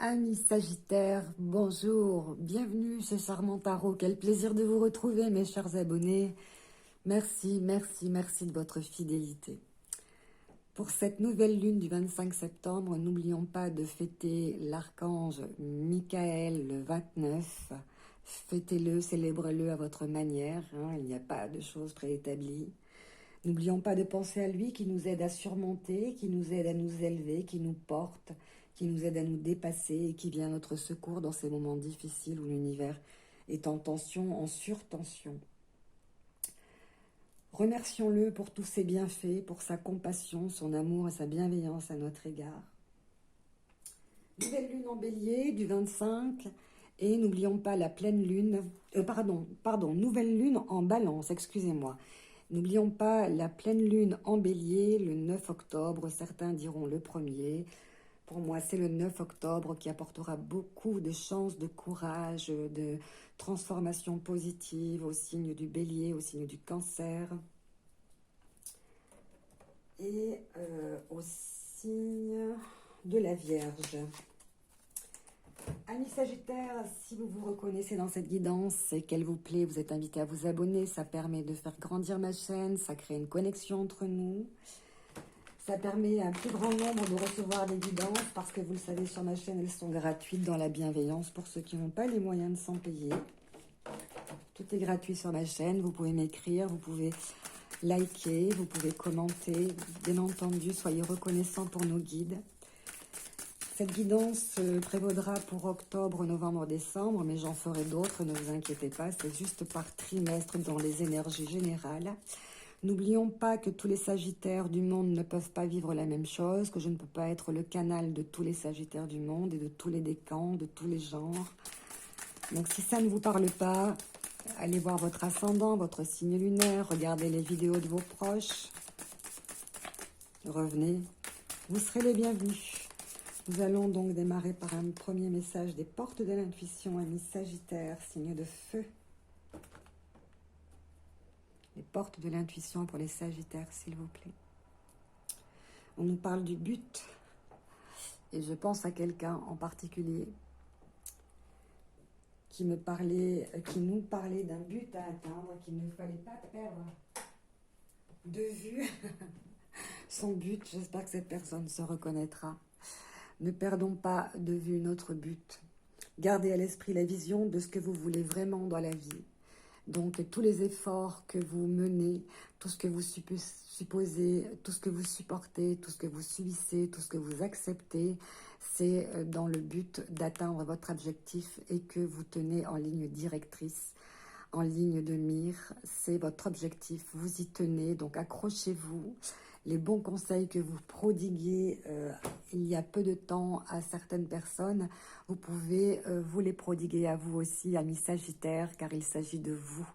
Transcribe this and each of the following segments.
Amis Sagittaires, bonjour, bienvenue chez Charmant Tarot. Quel plaisir de vous retrouver, mes chers abonnés. Merci, merci, merci de votre fidélité. Pour cette nouvelle lune du 25 septembre, n'oublions pas de fêter l'archange Michael le 29. Fêtez-le, célébrez-le à votre manière, hein, il n'y a pas de choses préétablies. N'oublions pas de penser à lui qui nous aide à surmonter, qui nous aide à nous élever, qui nous porte, qui nous aide à nous dépasser et qui vient à notre secours dans ces moments difficiles où l'univers est en tension, en surtension. Remercions-le pour tous ses bienfaits, pour sa compassion, son amour et sa bienveillance à notre égard. Nouvelle lune en bélier du 25 et n'oublions pas la pleine lune, nouvelle lune en balance, excusez-moi. N'oublions pas la pleine lune en bélier le 9 octobre, certains diront le 1er. Pour moi, c'est le 9 octobre qui apportera beaucoup de chance, de courage, de transformation positive au signe du bélier, au signe du cancer. Et au signe de la Vierge. Amis Sagittaires, si vous vous reconnaissez dans cette guidance et qu'elle vous plaît, vous êtes invité à vous abonner. Ça permet de faire grandir ma chaîne, ça crée une connexion entre nous. Ça permet à un plus grand nombre de recevoir des guidances parce que vous le savez, sur ma chaîne, elles sont gratuites dans la bienveillance pour ceux qui n'ont pas les moyens de s'en payer. Tout est gratuit sur ma chaîne. Vous pouvez m'écrire, vous pouvez liker, vous pouvez commenter. Bien entendu, soyez reconnaissants pour nos guides. Cette guidance prévaudra pour octobre, novembre, décembre, mais j'en ferai d'autres, ne vous inquiétez pas. C'est juste par trimestre dans les énergies générales. N'oublions pas que tous les Sagittaires du monde ne peuvent pas vivre la même chose, que je ne peux pas être le canal de tous les Sagittaires du monde et de tous les décans, de tous les genres. Donc si ça ne vous parle pas, allez voir votre ascendant, votre signe lunaire, regardez les vidéos de vos proches. Revenez, vous serez les bienvenus. Nous allons donc démarrer par un premier message des portes de l'intuition, amis Sagittaires, signe de feu. Les portes de l'intuition pour les Sagittaires, s'il vous plaît. On nous parle du but. Et je pense à quelqu'un en particulier qui nous parlait d'un but à atteindre, qu'il ne fallait pas perdre de vue son but. J'espère que cette personne se reconnaîtra. Ne perdons pas de vue notre but. Gardez à l'esprit la vision de ce que vous voulez vraiment dans la vie. Donc, tous les efforts que vous menez, tout ce que vous supposez, tout ce que vous supportez, tout ce que vous subissez, tout ce que vous acceptez, c'est dans le but d'atteindre votre objectif et que vous tenez en ligne directrice, en ligne de mire. C'est votre objectif, vous y tenez, donc accrochez-vous. Les bons conseils que vous prodiguez il y a peu de temps à certaines personnes, vous pouvez vous les prodiguer à vous aussi, amis Sagittaires, car il s'agit de vous.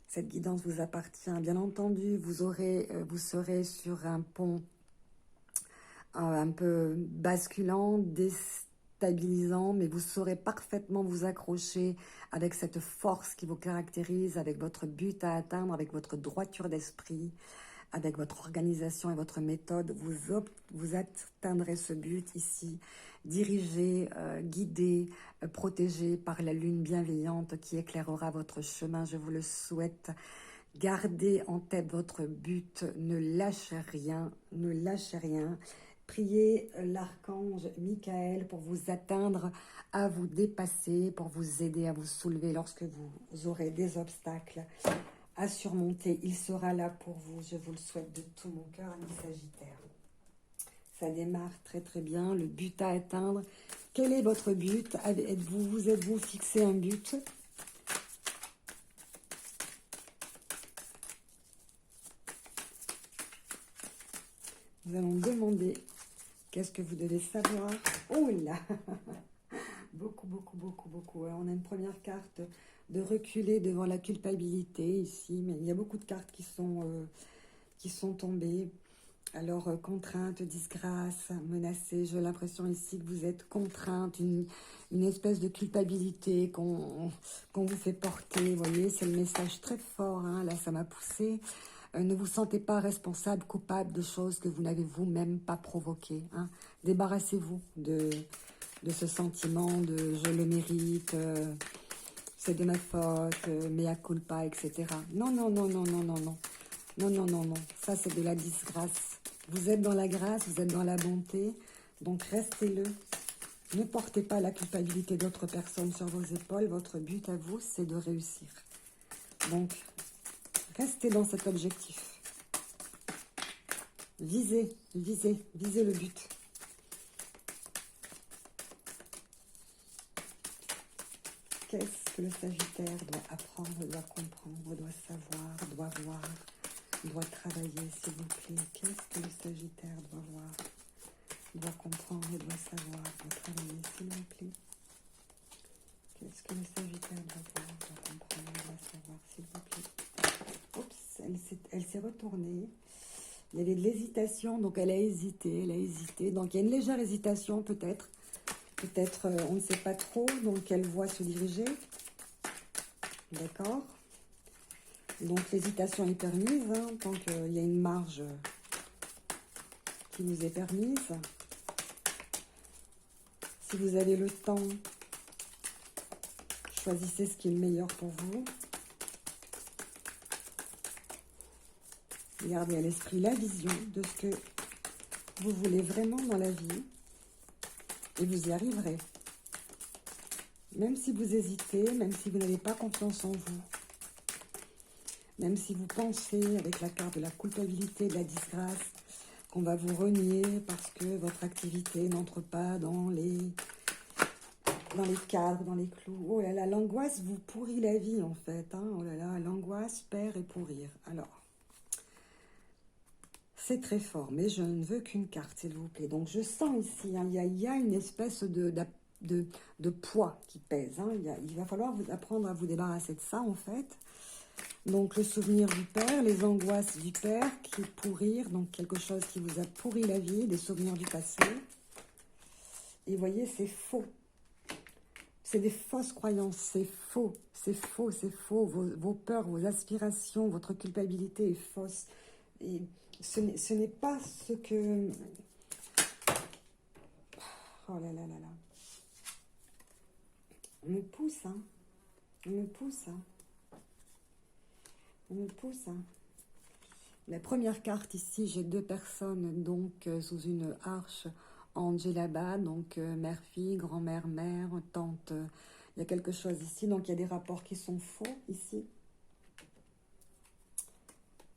Cette guidance vous appartient, bien entendu. Vous serez sur un pont un peu basculant, déstabilisant, mais vous saurez parfaitement vous accrocher avec cette force qui vous caractérise, avec votre but à atteindre, avec votre droiture d'esprit. Avec votre organisation et votre méthode, vous atteindrez ce but ici, dirigé, guidé, protégé par la lune bienveillante qui éclairera votre chemin. Je vous le souhaite. Gardez en tête votre but, ne lâchez rien, ne lâchez rien. Priez l'archange Michael pour vous atteindre, à vous dépasser, pour vous aider à vous soulever lorsque vous aurez des obstacles à surmonter. Il sera là pour vous. Je vous le souhaite de tout mon cœur, amis Sagittaires. Ça démarre très très bien. Le but à atteindre. Quel est votre but? Vous êtes-vous fixé un but? Nous allons demander qu'est-ce que vous devez savoir. Oh là beaucoup, beaucoup, beaucoup, beaucoup. Alors, on a une première carte de reculer devant la culpabilité ici, mais il y a beaucoup de cartes qui sont tombées. Alors, contrainte, disgrâce, menacée, j'ai l'impression ici que vous êtes contrainte, une espèce de culpabilité qu'on vous fait porter. Vous voyez, c'est le message très fort, hein, là ça m'a poussé. Ne vous sentez pas responsable, coupable de choses que vous n'avez vous-même pas provoquées. Hein. Débarrassez-vous de ce sentiment de je le mérite, c'est de ma faute, mea culpa, etc. Non, non, non, non, non, non, non. Non, non, non, non. Ça, c'est de la disgrâce. Vous êtes dans la grâce, vous êtes dans la bonté. Donc, restez-le. Ne portez pas la culpabilité d'autres personnes sur vos épaules. Votre but à vous, c'est de réussir. Donc, restez dans cet objectif. Visez, visez, visez le but. Qu'est-ce que le Sagittaire doit apprendre, doit comprendre, doit savoir, doit voir, doit travailler, s'il vous plaît? Qu'est-ce que le Sagittaire doit voir, doit comprendre, doit savoir, doit travailler, s'il vous plaît? Qu'est-ce que le Sagittaire doit voir, doit comprendre, doit savoir, s'il vous plaît? Oups, elle s'est retournée. Il y avait de l'hésitation, donc elle a hésité, elle a hésité. Donc il y a une légère hésitation peut-être. Peut-être, on ne sait pas trop dans quelle voie se diriger. D'accord? Donc l'hésitation est permise, hein, tant qu'il y a une marge qui vous est permise. Si vous avez le temps, choisissez ce qui est le meilleur pour vous. Gardez à l'esprit la vision de ce que vous voulez vraiment dans la vie. Et vous y arriverez. Même si vous hésitez, même si vous n'avez pas confiance en vous, même si vous pensez avec la carte de la culpabilité, de la disgrâce, qu'on va vous renier parce que votre activité n'entre pas dans les cadres, dans les clous. Oh là là, l'angoisse vous pourrit la vie en fait. Hein. Oh là là, l'angoisse perd et pourrir. Alors, c'est très fort, mais je ne veux qu'une carte, s'il vous plaît. Donc, je sens ici, hein, il y a une espèce de poids qui pèse. Hein. Il va falloir vous apprendre à vous débarrasser de ça, en fait. Donc, le souvenir du père, les angoisses du père qui pourrir, donc quelque chose qui vous a pourri la vie, des souvenirs du passé. Et vous voyez, c'est faux. C'est des fausses croyances, c'est faux, c'est faux, c'est faux. Vos peurs, vos aspirations, votre culpabilité est fausse. Et ce n'est pas ce que... Oh là là là là. On me pousse, hein. On me pousse, hein. On me pousse, hein. La première carte ici, j'ai deux personnes donc sous une arche en djellaba, donc mère-fille, grand-mère, mère, tante. Il y a quelque chose ici, donc il y a des rapports qui sont faux ici.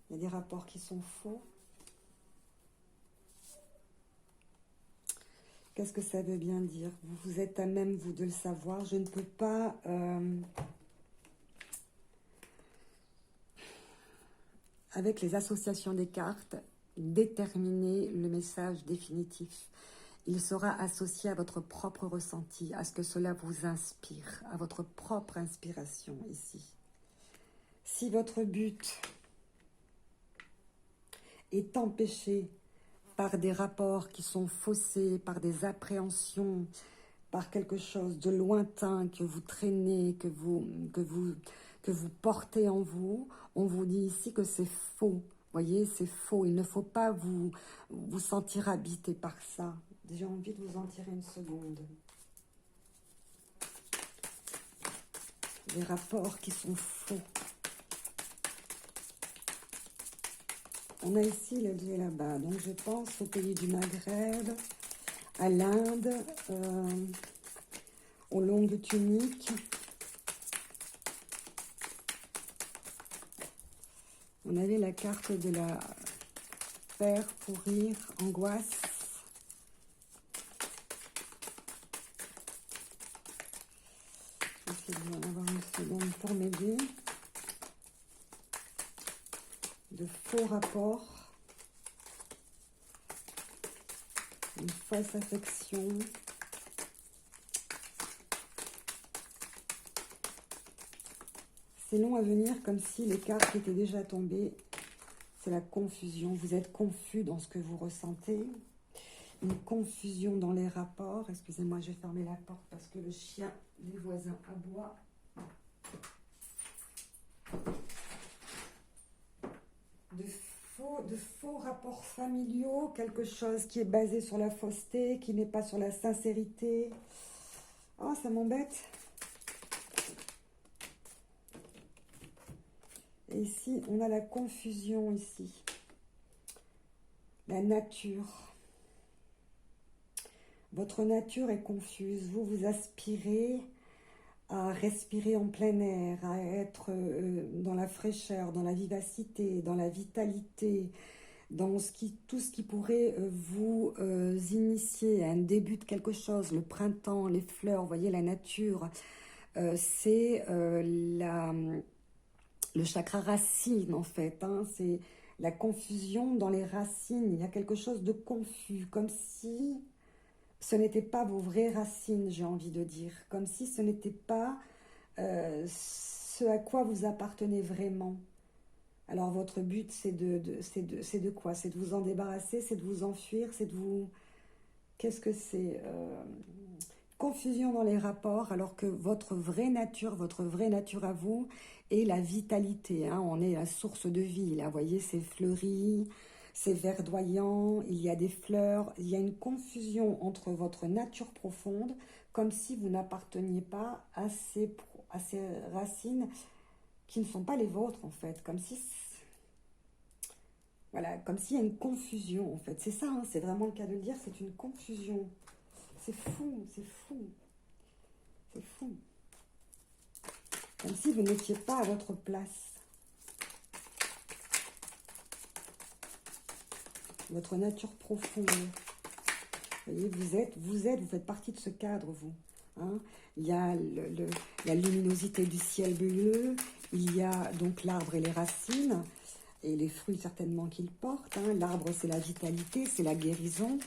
Il y a des rapports qui sont faux. Qu'est-ce que ça veut bien dire? Vous êtes à même, vous, de le savoir. Je ne peux pas... avec les associations des cartes, déterminer le message définitif. Il sera associé à votre propre ressenti, à ce que cela vous inspire, à votre propre inspiration ici. Si votre but est empêché par des rapports qui sont faussés, par des appréhensions, par quelque chose de lointain que vous traînez, que vous portez en vous, on vous dit ici que c'est faux. Voyez, c'est faux. Il ne faut pas vous sentir habité par ça. J'ai envie de vous en tirer une seconde. Des rapports qui sont faux. On a ici le dieu là-bas. Donc je pense au pays du Maghreb, à l'Inde, aux longues tuniques. On avait la carte de la peur, pourrir, angoisse. Je vais avoir une seconde pour m'aider. De faux rapports. Une fausse affection. C'est long à venir, comme si les cartes étaient déjà tombées. C'est la confusion. Vous êtes confus dans ce que vous ressentez. Une confusion dans les rapports. Excusez-moi, je vais fermer la porte parce que le chien des voisins aboie. de faux rapports familiaux, quelque chose qui est basé sur la fausseté, qui n'est pas sur la sincérité. Oh, ça m'embête. Et ici, on a la confusion ici. La nature. Votre nature est confuse. Vous, vous aspirez à respirer en plein air, à être dans la fraîcheur, dans la vivacité, dans la vitalité, dans tout ce qui pourrait vous initier à un début de quelque chose, le printemps, les fleurs, vous voyez la nature, c'est le chakra racine en fait, hein, c'est la confusion dans les racines, il y a quelque chose de confus, comme si ce n'était pas vos vraies racines, j'ai envie de dire, comme si ce n'était pas ce à quoi vous appartenez vraiment. Alors votre but c'est de quoi? C'est de vous en débarrasser, c'est de vous enfuir, c'est de vous... Qu'est-ce que c'est confusion dans les rapports, alors que votre vraie nature à vous est la vitalité. Hein, on est la source de vie, là, vous voyez, c'est fleuri, c'est verdoyant, il y a des fleurs, il y a une confusion entre votre nature profonde, comme si vous n'apparteniez pas à ces racines qui ne sont pas les vôtres, en fait, comme si... Voilà, comme s'il y a une confusion, en fait. C'est ça, hein, c'est vraiment le cas de le dire, c'est une confusion. C'est fou, c'est fou. C'est fou. Comme si vous n'étiez pas à votre place. Votre nature profonde. Vous voyez, vous faites partie de ce cadre, vous. Hein. Il y a la luminosité du ciel bleu, il y a donc l'arbre et les racines, et les fruits certainement qu'il porte. Hein. L'arbre, c'est la vitalité, c'est la guérison.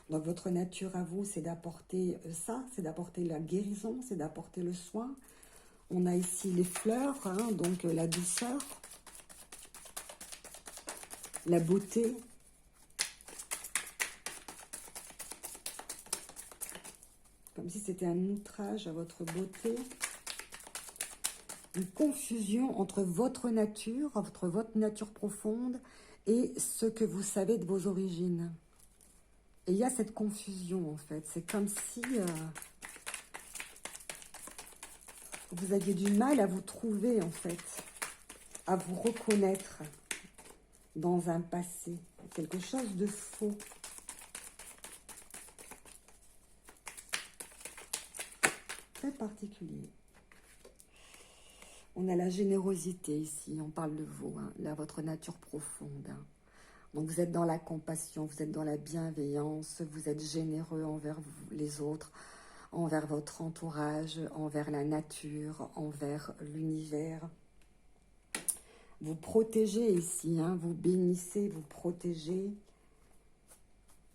Donc votre nature à vous, c'est d'apporter ça, c'est d'apporter la guérison, c'est d'apporter le soin. On a ici les fleurs, hein, donc la douceur, la beauté. Comme si c'était un outrage à votre beauté. Une confusion entre votre nature profonde et ce que vous savez de vos origines. Et il y a cette confusion en fait. C'est comme si vous aviez du mal à vous trouver en fait, à vous reconnaître dans un passé, quelque chose de faux. Très particulier. On a la générosité ici, on parle de vous, hein, là, votre nature profonde. Hein. Donc vous êtes dans la compassion, vous êtes dans la bienveillance, vous êtes généreux envers les autres, envers votre entourage, envers la nature, envers l'univers. Vous protégez ici, hein, vous bénissez, vous protégez.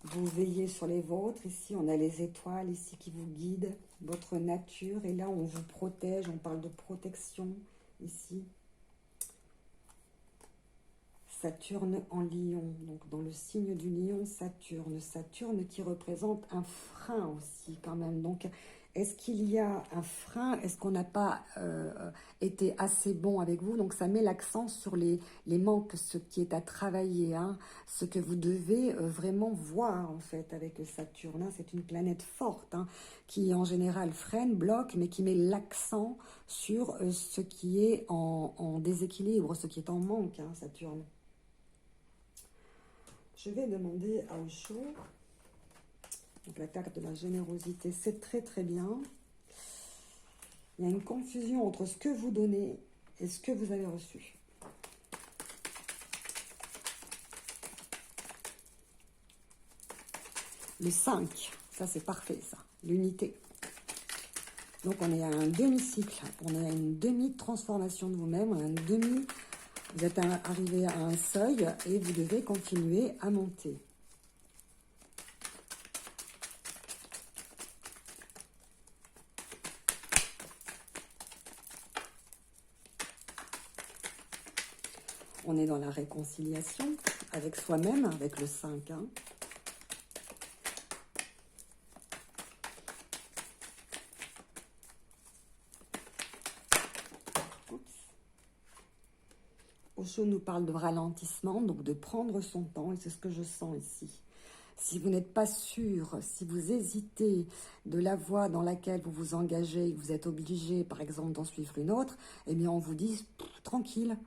Vous veillez sur les vôtres. Ici, on a les étoiles ici qui vous guident, votre nature. Et là, on vous protège, on parle de protection ici. Saturne en lion, donc dans le signe du lion, Saturne. Saturne qui représente un frein aussi quand même. Donc, est-ce qu'il y a un frein? Est-ce qu'on n'a pas été assez bon avec vous? Donc, ça met l'accent sur les manques, ce qui est à travailler, hein, ce que vous devez vraiment voir, en fait, avec Saturne. Hein. C'est une planète forte, hein, qui, en général, freine, bloque, mais qui met l'accent sur ce qui est en déséquilibre, ce qui est en manque, hein, Saturne. Je vais demander à Osho. Donc la carte de la générosité, c'est très très bien. Il y a une confusion entre ce que vous donnez et ce que vous avez reçu. Le 5, ça c'est parfait ça, l'unité. Donc on est à un demi-cycle, on est à une demi-transformation de vous-même, vous êtes arrivé à un seuil et vous devez continuer à monter. On est dans la réconciliation avec soi-même, avec le 5. Hein. Osho nous parle de ralentissement, donc de prendre son temps, et c'est ce que je sens ici. Si vous n'êtes pas sûr, si vous hésitez de la voie dans laquelle vous vous engagez, vous êtes obligé, par exemple, d'en suivre une autre, eh bien, on vous dit, tranquille.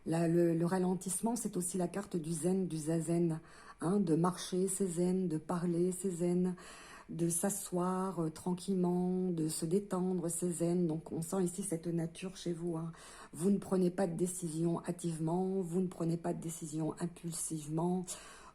Là, le ralentissement, c'est aussi la carte du zen, du zazen, hein, de marcher, c'est zen, de parler, c'est zen, de s'asseoir tranquillement, de se détendre, c'est zen. Donc, on sent ici cette nature chez vous, hein. Vous ne prenez pas de décision hâtivement, vous ne prenez pas de décision impulsivement,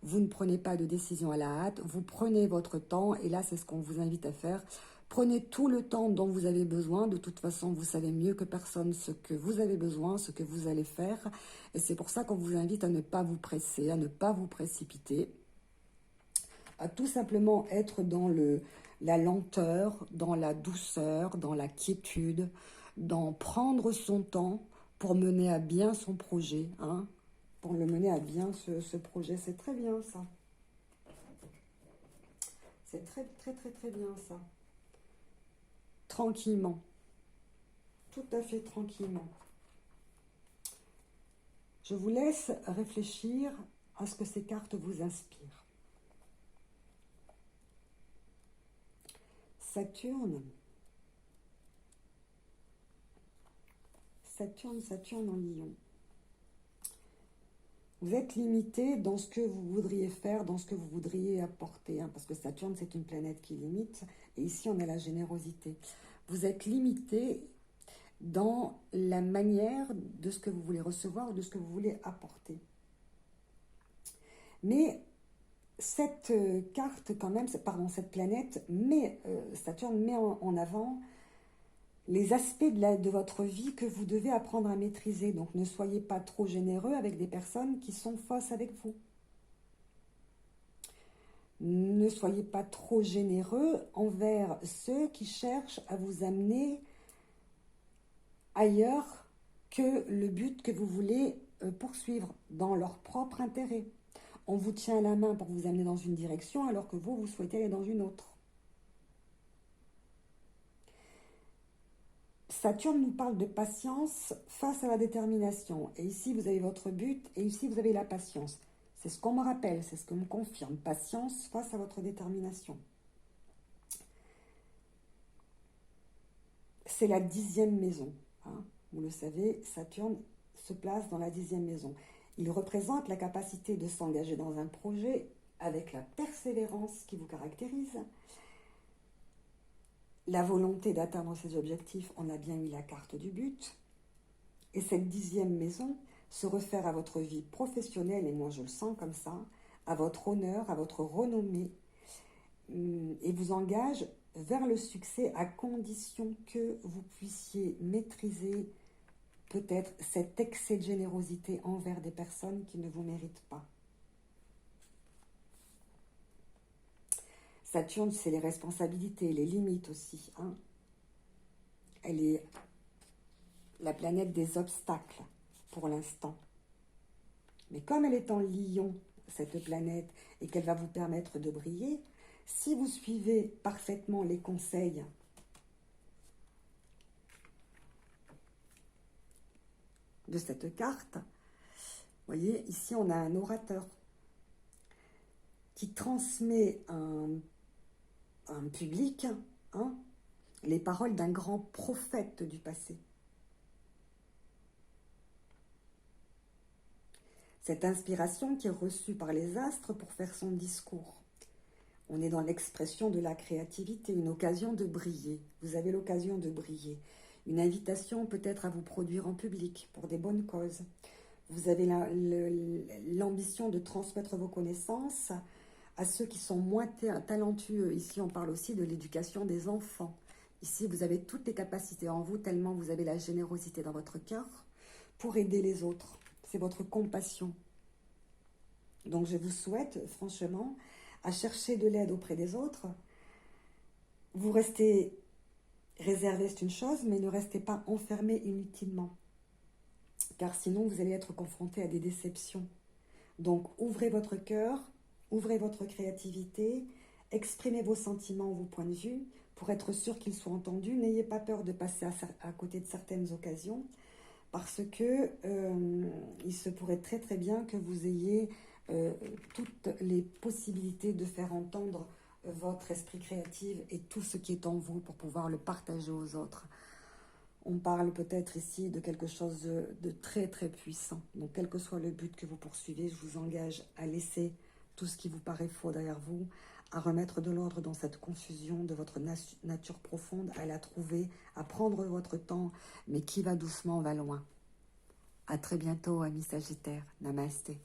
vous ne prenez pas de décision à la hâte, vous prenez votre temps, et là, c'est ce qu'on vous invite à faire. Prenez tout le temps dont vous avez besoin. De toute façon, vous savez mieux que personne ce que vous avez besoin, ce que vous allez faire. Et c'est pour ça qu'on vous invite à ne pas vous presser, à ne pas vous précipiter, à tout simplement être dans la lenteur, dans la douceur, dans la quiétude, dans prendre son temps pour mener à bien son projet, hein, pour le mener à bien ce projet. C'est très bien ça. C'est très, très, très, très bien ça. Tranquillement. Tout à fait tranquillement. Je vous laisse réfléchir à ce que ces cartes vous inspirent. Saturne. Saturne en Lion. Vous êtes limité dans ce que vous voudriez faire, dans ce que vous voudriez apporter, hein, parce que Saturne, c'est une planète qui limite, et ici, on a la générosité. Vous êtes limité dans la manière de ce que vous voulez recevoir ou de ce que vous voulez apporter. Mais cette carte, quand même, pardon, cette planète, Saturne met en avant les aspects de votre vie que vous devez apprendre à maîtriser. Donc, ne soyez pas trop généreux avec des personnes qui sont fausses avec vous. Ne soyez pas trop généreux envers ceux qui cherchent à vous amener ailleurs que le but que vous voulez poursuivre, dans leur propre intérêt. On vous tient la main pour vous amener dans une direction alors que vous souhaitez aller dans une autre. Saturne nous parle de patience face à la détermination. Et ici, vous avez votre but et ici, vous avez la patience. C'est ce qu'on me rappelle, c'est ce que me confirme. Patience face à votre détermination. C'est la 10e maison. Hein. Vous le savez, Saturne se place dans la 10e maison. Il représente la capacité de s'engager dans un projet avec la persévérance qui vous caractérise. La volonté d'atteindre ses objectifs, on a bien eu la carte du but. Et cette 10e maison se réfère à votre vie professionnelle, et moi je le sens comme ça, à votre honneur, à votre renommée, et vous engage vers le succès à condition que vous puissiez maîtriser peut-être cet excès de générosité envers des personnes qui ne vous méritent pas. Saturne, c'est les responsabilités, les limites aussi. Hein. Elle est la planète des obstacles pour l'instant. Mais comme elle est en Lion, cette planète, et qu'elle va vous permettre de briller, si vous suivez parfaitement les conseils de cette carte, vous voyez, ici on a un orateur qui transmet un public, hein, les paroles d'un grand prophète du passé. Cette inspiration qui est reçue par les astres pour faire son discours. On est dans l'expression de la créativité, une occasion de briller. Vous avez l'occasion de briller. Une invitation peut-être à vous produire en public pour des bonnes causes. Vous avez l'ambition de transmettre vos connaissances à ceux qui sont moins talentueux. Ici, on parle aussi de l'éducation des enfants. Ici, vous avez toutes les capacités en vous, tellement vous avez la générosité dans votre cœur pour aider les autres. C'est votre compassion. Donc, je vous souhaite, franchement, à chercher de l'aide auprès des autres. Vous restez réservé, c'est une chose, mais ne restez pas enfermé inutilement. Car sinon, vous allez être confronté à des déceptions. Donc, ouvrez votre cœur, ouvrez votre créativité, exprimez vos sentiments, vos points de vue, pour être sûr qu'ils soient entendus. N'ayez pas peur de passer à côté de certaines occasions, parce que il se pourrait très très bien que vous ayez toutes les possibilités de faire entendre votre esprit créatif et tout ce qui est en vous pour pouvoir le partager aux autres. On parle peut-être ici de quelque chose de très très puissant. Donc quel que soit le but que vous poursuivez, je vous engage à laisser tout ce qui vous paraît faux derrière vous, à remettre de l'ordre dans cette confusion de votre nature profonde, à la trouver, à prendre votre temps, mais qui va doucement va loin. À très bientôt, amis Sagittaires. Namasté.